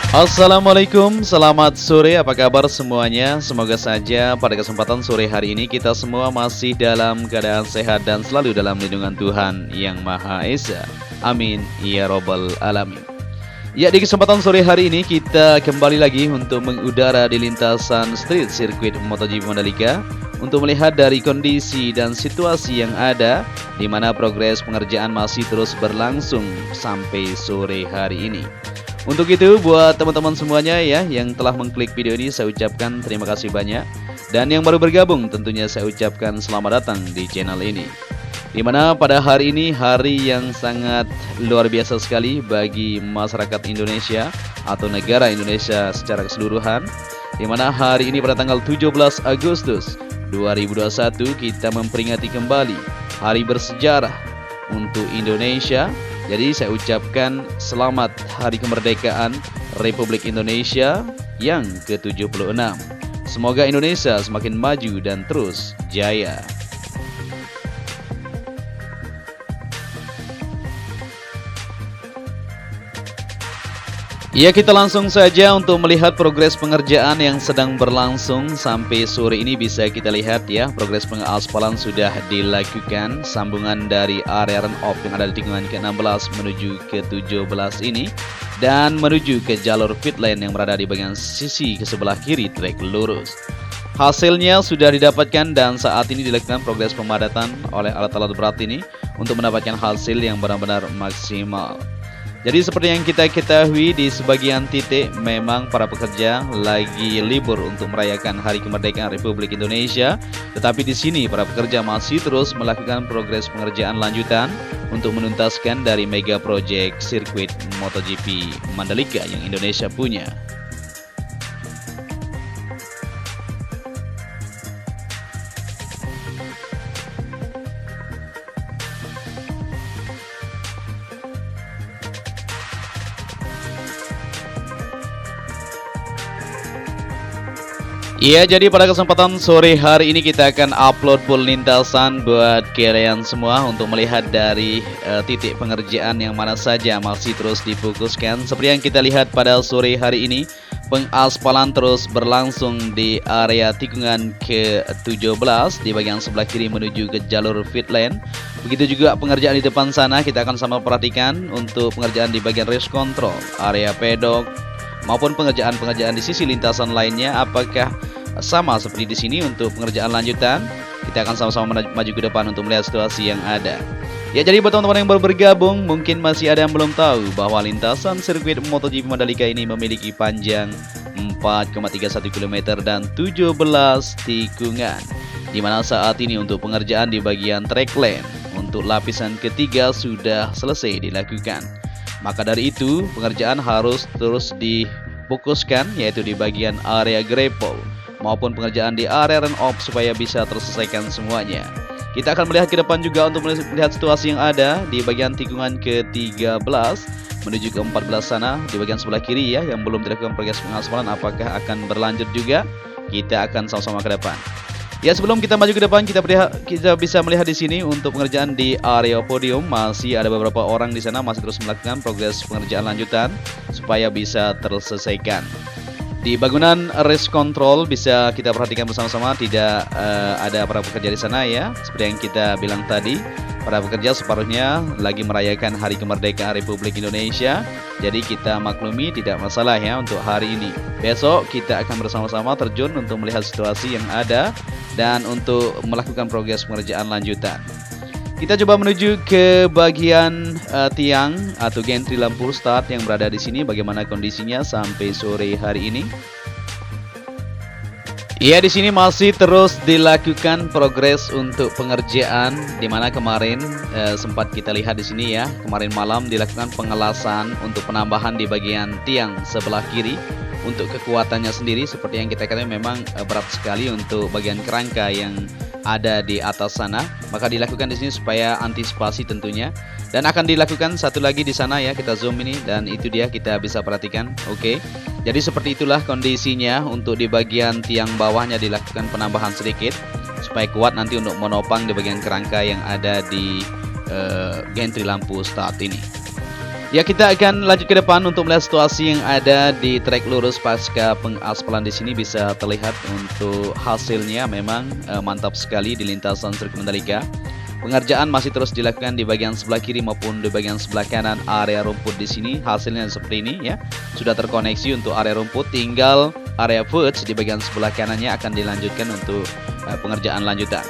Assalamualaikum, selamat sore, apa kabar semuanya? Semoga saja pada kesempatan sore hari ini kita semua masih dalam keadaan sehat dan selalu dalam lindungan Tuhan Yang Maha Esa. Amin, ya robbal alamin. Ya, di kesempatan sore hari ini kita kembali lagi untuk mengudara di lintasan street sirkuit MotoGP Mandalika untuk melihat dari kondisi dan situasi yang ada, di mana progres pengerjaan masih terus berlangsung sampai sore hari ini. Untuk itu, buat teman-teman semuanya ya yang telah mengklik video ini, saya ucapkan terima kasih banyak. Dan yang baru bergabung, tentunya saya ucapkan selamat datang di channel ini. Dimana pada hari ini, hari yang sangat luar biasa sekali bagi masyarakat Indonesia atau negara Indonesia secara keseluruhan. Dimana hari ini pada tanggal 17 Agustus 2021 kita memperingati kembali hari bersejarah untuk Indonesia. Jadi saya ucapkan selamat Hari Kemerdekaan Republik Indonesia yang ke-76. Semoga Indonesia semakin maju dan terus jaya. Ya, kita langsung saja untuk melihat progres pengerjaan yang sedang berlangsung sampai sore ini. Bisa kita lihat ya, progres pengaspalan sudah dilakukan. Sambungan dari area run-off yang ada di tikungan ke-16 menuju ke-17 ini, dan menuju ke jalur pit lane yang berada di bagian sisi ke sebelah kiri trek lurus. Hasilnya sudah didapatkan dan saat ini dilakukan progres pemadatan oleh alat-alat berat ini untuk mendapatkan hasil yang benar-benar maksimal. Jadi seperti yang kita ketahui, di sebagian titik memang para pekerja lagi libur untuk merayakan Hari Kemerdekaan Republik Indonesia. Tetapi di sini para pekerja masih terus melakukan progres pengerjaan lanjutan untuk menuntaskan dari mega project sirkuit MotoGP Mandalika yang Indonesia punya. Iya, jadi pada kesempatan sore hari ini kita akan upload full lintasan buat kalian semua untuk melihat dari titik pengerjaan yang mana saja masih terus difokuskan. Seperti yang kita lihat pada sore hari ini, pengaspalan terus berlangsung di area tikungan ke-17 di bagian sebelah kiri menuju ke jalur pit lane. Begitu juga pengerjaan di depan sana, kita akan sama perhatikan untuk pengerjaan di bagian race control, area pedok, maupun pengerjaan di sisi lintasan lainnya. Apakah sama seperti di sini untuk pengerjaan lanjutan? Kita akan sama-sama maju ke depan untuk melihat situasi yang ada. Ya, jadi buat teman-teman yang baru bergabung, mungkin masih ada yang belum tahu bahwa lintasan sirkuit MotoGP Mandalika ini memiliki panjang 4,31 km dan 17 tikungan. Di mana saat ini untuk pengerjaan di bagian track lane untuk lapisan ketiga sudah selesai dilakukan. Maka dari itu, pengerjaan harus terus difokuskan, yaitu di bagian area grapple maupun pengerjaan di area run-off supaya bisa terselesaikan semuanya. Kita akan melihat ke depan juga untuk melihat situasi yang ada di bagian tikungan ke-13 menuju ke-14 sana di bagian sebelah kiri ya, yang belum dilakukan progres pengaspalan. Apakah akan berlanjut juga? Kita akan sama-sama ke depan. Ya, sebelum kita maju ke depan, kita bisa melihat di sini untuk pengerjaan di area podium masih ada beberapa orang di sana masih terus melakukan progres pengerjaan lanjutan supaya bisa terselesaikan. Di bangunan race control bisa kita perhatikan bersama-sama tidak ada para pekerja di sana ya. Seperti yang kita bilang tadi, para pekerja separuhnya lagi merayakan Hari Kemerdekaan Republik Indonesia. Jadi kita maklumi, tidak masalah ya untuk hari ini. Besok kita akan bersama-sama terjun untuk melihat situasi yang ada dan untuk melakukan progres pengerjaan lanjutan. Kita coba menuju ke bagian tiang atau gantry lampu start yang berada di sini. Bagaimana kondisinya sampai sore hari ini? Ya, di sini masih terus dilakukan progres untuk pengerjaan, di mana kemarin sempat kita lihat di sini ya. Kemarin malam dilakukan pengelasan untuk penambahan di bagian tiang sebelah kiri. Untuk kekuatannya sendiri seperti yang kita katakan memang berat sekali untuk bagian kerangka yang ada di atas sana, maka dilakukan di sini supaya antisipasi tentunya. Dan akan dilakukan satu lagi di sana ya, kita zoom ini dan itu dia kita bisa perhatikan. Oke. Jadi seperti itulah kondisinya. Untuk di bagian tiang bawahnya dilakukan penambahan sedikit supaya kuat nanti untuk menopang di bagian kerangka yang ada di gantry lampu start ini. Ya, kita akan lanjut ke depan untuk melihat situasi yang ada di trek lurus pasca pengaspalan. Di sini bisa terlihat untuk hasilnya memang mantap sekali di lintasan sirkuit Mandalika. Pengerjaan masih terus dilakukan di bagian sebelah kiri maupun di bagian sebelah kanan area rumput. Di sini hasilnya seperti ini ya. Sudah terkoneksi untuk area rumput, tinggal area foots di bagian sebelah kanannya akan dilanjutkan untuk pengerjaan lanjutan.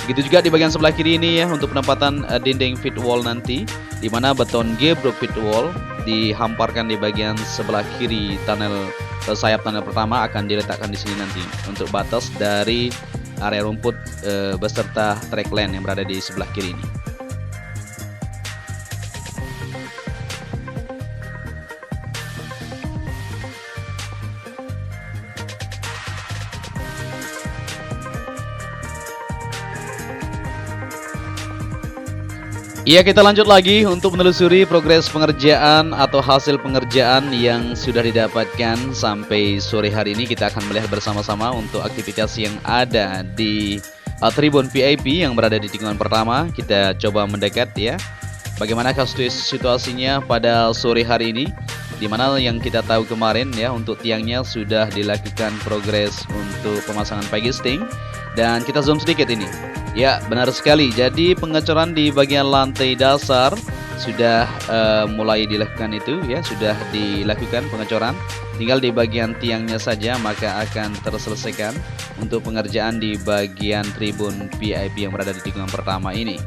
Begitu juga di bagian sebelah kiri ini ya untuk penempatan dinding feed wall nanti, di mana beton gebrek feed wall dihamparkan di bagian sebelah kiri tunnel sayap tunnel pertama akan diletakkan di sini nanti untuk batas dari area rumput beserta track lane yang berada di sebelah kiri ini. Iya, kita lanjut lagi untuk menelusuri progres pengerjaan atau hasil pengerjaan yang sudah didapatkan sampai sore hari ini. Kita akan melihat bersama-sama untuk aktivitas yang ada di tribun VIP yang berada di tikungan pertama. Kita coba mendekat ya. Bagaimana situasinya pada sore hari ini? Di mana yang kita tahu kemarin ya untuk tiangnya sudah dilakukan progres untuk pemasangan pagisting, dan kita zoom sedikit ini. Ya, benar sekali. Jadi pengecoran di bagian lantai dasar sudah mulai dilakukan itu ya, sudah dilakukan pengecoran. Tinggal di bagian tiangnya saja maka akan terselesaikan untuk pengerjaan di bagian tribun VIP yang berada di tikungan pertama ini.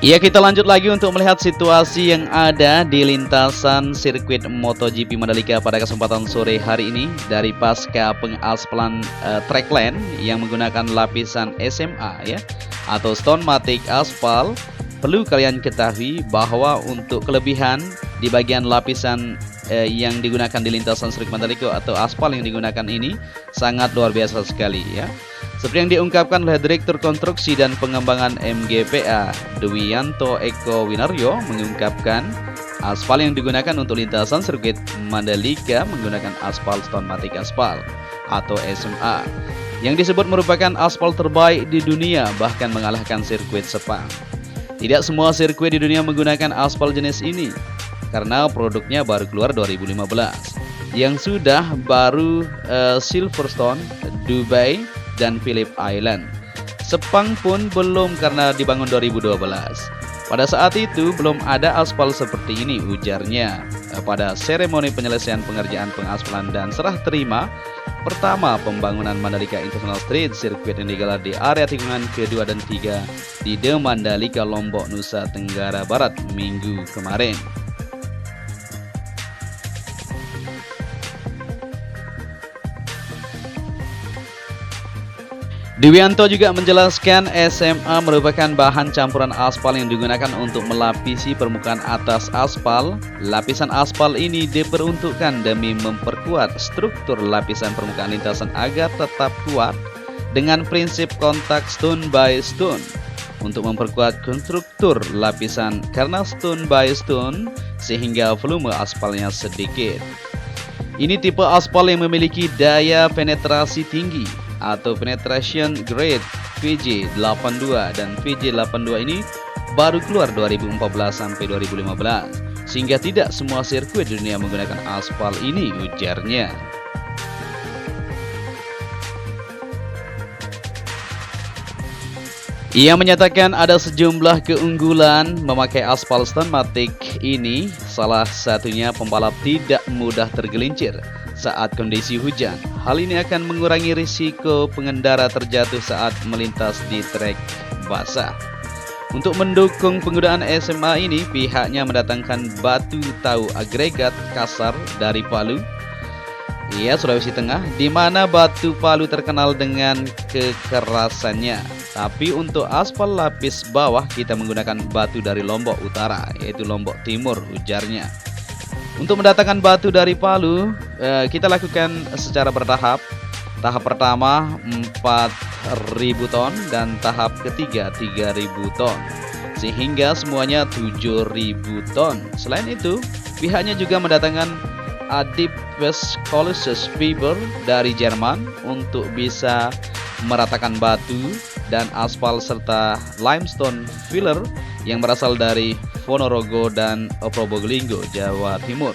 Ya, kita lanjut lagi untuk melihat situasi yang ada di lintasan sirkuit MotoGP Mandalika pada kesempatan sore hari ini dari pasca pengaspalan track lane yang menggunakan lapisan SMA ya atau stone matic aspal. Perlu kalian ketahui bahwa untuk kelebihan di bagian lapisan yang digunakan di lintasan sirkuit Mandalika atau aspal yang digunakan ini sangat luar biasa sekali ya. Seperti yang diungkapkan oleh Direktur Konstruksi dan Pengembangan MGPA Dwianto Eko Winaryo, mengungkapkan aspal yang digunakan untuk lintasan sirkuit Mandalika menggunakan aspal stone matic aspal atau SMA yang disebut merupakan aspal terbaik di dunia, bahkan mengalahkan sirkuit Sepang. Tidak semua sirkuit di dunia menggunakan aspal jenis ini karena produknya baru keluar 2015 yang sudah baru Silverstone, Dubai, dan Phillip Island. Sepang pun belum karena dibangun 2012. Pada saat itu belum ada aspal seperti ini, ujarnya pada seremoni penyelesaian pengerjaan pengaspalan dan serah terima pertama pembangunan Mandalika International Street Circuit yang digelar di area tikungan kedua dan 3 di The Mandalika, Lombok, Nusa Tenggara Barat minggu kemarin. Dwianto juga menjelaskan SMA merupakan bahan campuran aspal yang digunakan untuk melapisi permukaan atas aspal. Lapisan aspal ini diperuntukkan demi memperkuat struktur lapisan permukaan lintasan agar tetap kuat dengan prinsip kontak stone by stone. Untuk memperkuat konstruktur lapisan karena stone by stone sehingga volume aspalnya sedikit. Ini tipe aspal yang memiliki daya penetrasi tinggi atau penetration grade VJ82, dan VJ82 ini baru keluar 2014 sampai 2015 sehingga tidak semua sirkuit dunia menggunakan aspal ini, ujarnya. Ia menyatakan ada sejumlah keunggulan memakai aspal stone matic ini, salah satunya pembalap tidak mudah tergelincir saat kondisi hujan. Hal ini akan mengurangi risiko pengendara terjatuh saat melintas di trek basah. Untuk mendukung penggunaan SMA ini, pihaknya mendatangkan batu tau agregat kasar dari Palu, Sulawesi Tengah, di mana batu Palu terkenal dengan kekerasannya. Tapi untuk aspal lapis bawah kita menggunakan batu dari Lombok Utara, yaitu Lombok Timur, ujarnya. Untuk mendatangkan batu dari Palu, kita lakukan secara bertahap. Tahap pertama 4.000 ton dan tahap ketiga 3.000 ton. sehingga semuanya 7.000 ton. Selain itu, pihaknya juga mendatangkan Adib Westphalisches Fiber dari Jerman untuk bisa meratakan batu dan aspal serta limestone filler yang berasal dari Ponorogo dan Probolinggo, Jawa Timur.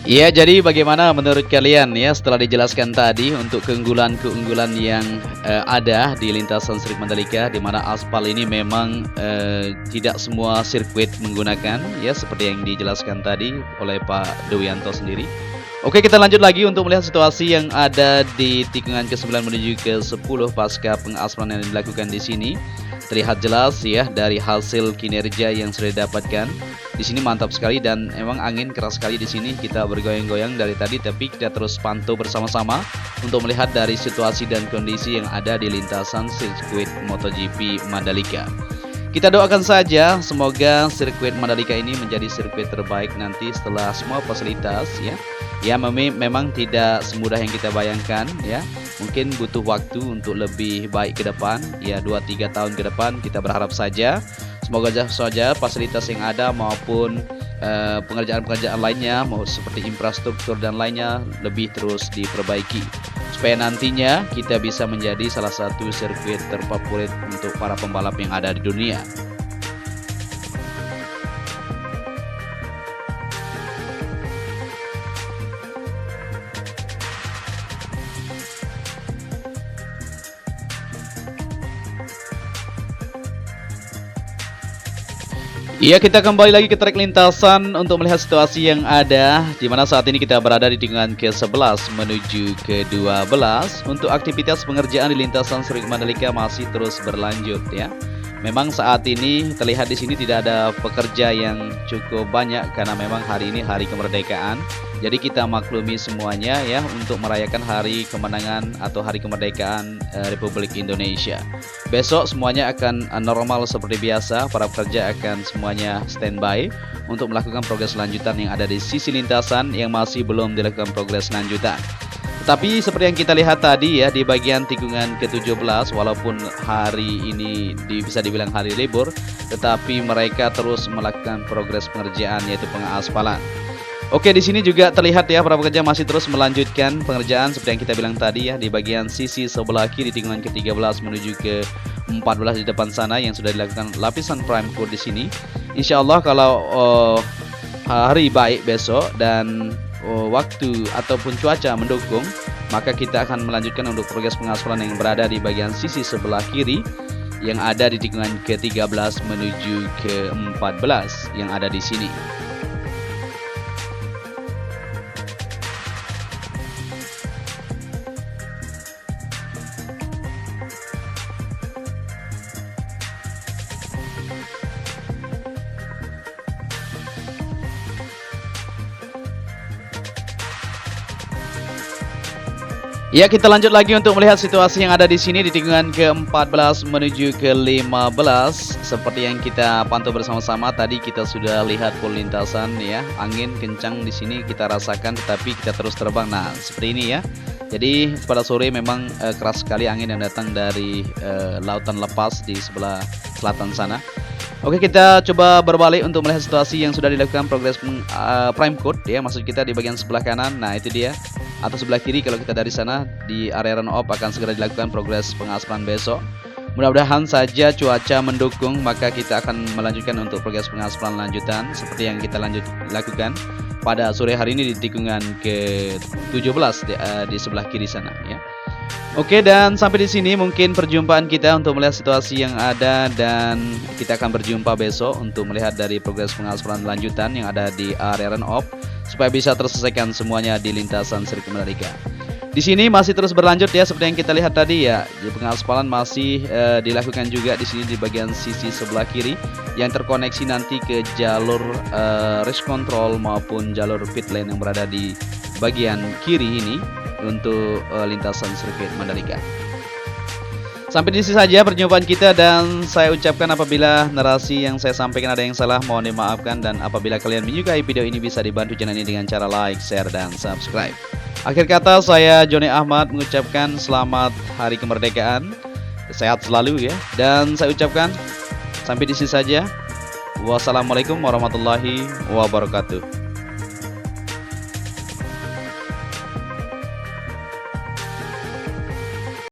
Ya, jadi bagaimana menurut kalian ya setelah dijelaskan tadi untuk keunggulan-keunggulan yang ada di lintasan sirkuit Mandalika, di mana aspal ini memang tidak semua sirkuit menggunakan ya seperti yang dijelaskan tadi oleh Pak Dewianto sendiri. Oke, kita lanjut lagi untuk melihat situasi yang ada di tikungan ke-9 menuju ke-10 pasca pengaspalan yang dilakukan di sini. Terlihat jelas ya dari hasil kinerja yang sudah didapatkan. Di sini mantap sekali dan emang angin keras sekali di sini. Kita bergoyang-goyang dari tadi, tapi kita terus pantau bersama-sama untuk melihat dari situasi dan kondisi yang ada di lintasan sirkuit MotoGP Mandalika. Kita doakan saja semoga sirkuit Mandalika ini menjadi sirkuit terbaik nanti setelah semua fasilitas ya. Ya memang tidak semudah yang kita bayangkan ya. Mungkin butuh waktu untuk lebih baik ke depan ya, 2-3 tahun ke depan kita berharap saja. Semoga saja fasilitas yang ada maupun pengerjaan-pengerjaan lainnya mau seperti infrastruktur dan lainnya lebih terus diperbaiki supaya nantinya kita bisa menjadi salah satu sirkuit terfavorit untuk para pembalap yang ada di dunia. Iya, kita kembali lagi ke trek lintasan untuk melihat situasi yang ada, di mana saat ini kita berada di tikungan ke-11 menuju ke-12. Untuk aktivitas pengerjaan di lintasan sirkuit Mandalika masih terus berlanjut ya. Memang saat ini terlihat di sini tidak ada pekerja yang cukup banyak karena memang hari ini hari kemerdekaan. Jadi kita maklumi semuanya ya untuk merayakan hari kemenangan atau hari kemerdekaan Republik Indonesia. Besok semuanya akan normal seperti biasa, para pekerja akan semuanya standby untuk melakukan progres lanjutan yang ada di sisi lintasan yang masih belum dilakukan progres lanjutan. Tetapi seperti yang kita lihat tadi ya di bagian tikungan ke-17, walaupun hari ini bisa dibilang hari libur, tetapi mereka terus melakukan progres pengerjaan yaitu pengaspalan. Oke, di sini juga terlihat ya para pekerja masih terus melanjutkan pengerjaan seperti yang kita bilang tadi ya di bagian sisi sebelah kiri tikungan ke-13 menuju ke-14 di depan sana yang sudah dilakukan lapisan prime coat di sini. Insya Allah kalau hari baik besok dan waktu ataupun cuaca mendukung, maka kita akan melanjutkan untuk progres pengaspalan yang berada di bagian sisi sebelah kiri yang ada di tikungan ke-13 menuju ke-14 yang ada di sini. Ya, kita lanjut lagi untuk melihat situasi yang ada di sini di tikungan ke-14 menuju ke-15. Seperti yang kita pantau bersama-sama tadi, kita sudah lihat full lintasan ya. Angin kencang di sini kita rasakan, tetapi kita terus terbang. Nah, seperti ini ya. Jadi pada sore memang keras sekali angin yang datang dari lautan lepas di sebelah selatan sana. Oke, kita coba berbalik untuk melihat situasi yang sudah dilakukan progres prime coat ya, maksud kita di bagian sebelah kanan. Nah, itu dia. Atau sebelah kiri kalau kita dari sana di area run off akan segera dilakukan progres pengaspalan besok. Mudah-mudahan saja cuaca mendukung, maka kita akan melanjutkan untuk progres pengaspalan lanjutan seperti yang kita lakukan pada sore hari ini di tikungan ke-17 di sebelah kiri sana ya. Oke, dan sampai di sini mungkin perjumpaan kita untuk melihat situasi yang ada, dan kita akan berjumpa besok untuk melihat dari progres pengaspalan lanjutan yang ada di area run off supaya bisa terselesaikan semuanya di lintasan sirkuit Mandalika. Di sini masih terus berlanjut ya seperti yang kita lihat tadi ya. Pengaspalan masih dilakukan juga di sini di bagian sisi sebelah kiri yang terkoneksi nanti ke jalur race control maupun jalur pit lane yang berada di bagian kiri ini untuk lintasan sirkuit Mandalika. Sampai di sini saja perjumpaan kita, dan saya ucapkan apabila narasi yang saya sampaikan ada yang salah, mohon dimaafkan, dan apabila kalian menyukai video ini bisa dibantu channel ini dengan cara like, share, dan subscribe. Akhir kata saya Joni Ahmad mengucapkan selamat hari kemerdekaan, sehat selalu ya, dan saya ucapkan sampai di sini saja. Wassalamualaikum warahmatullahi wabarakatuh.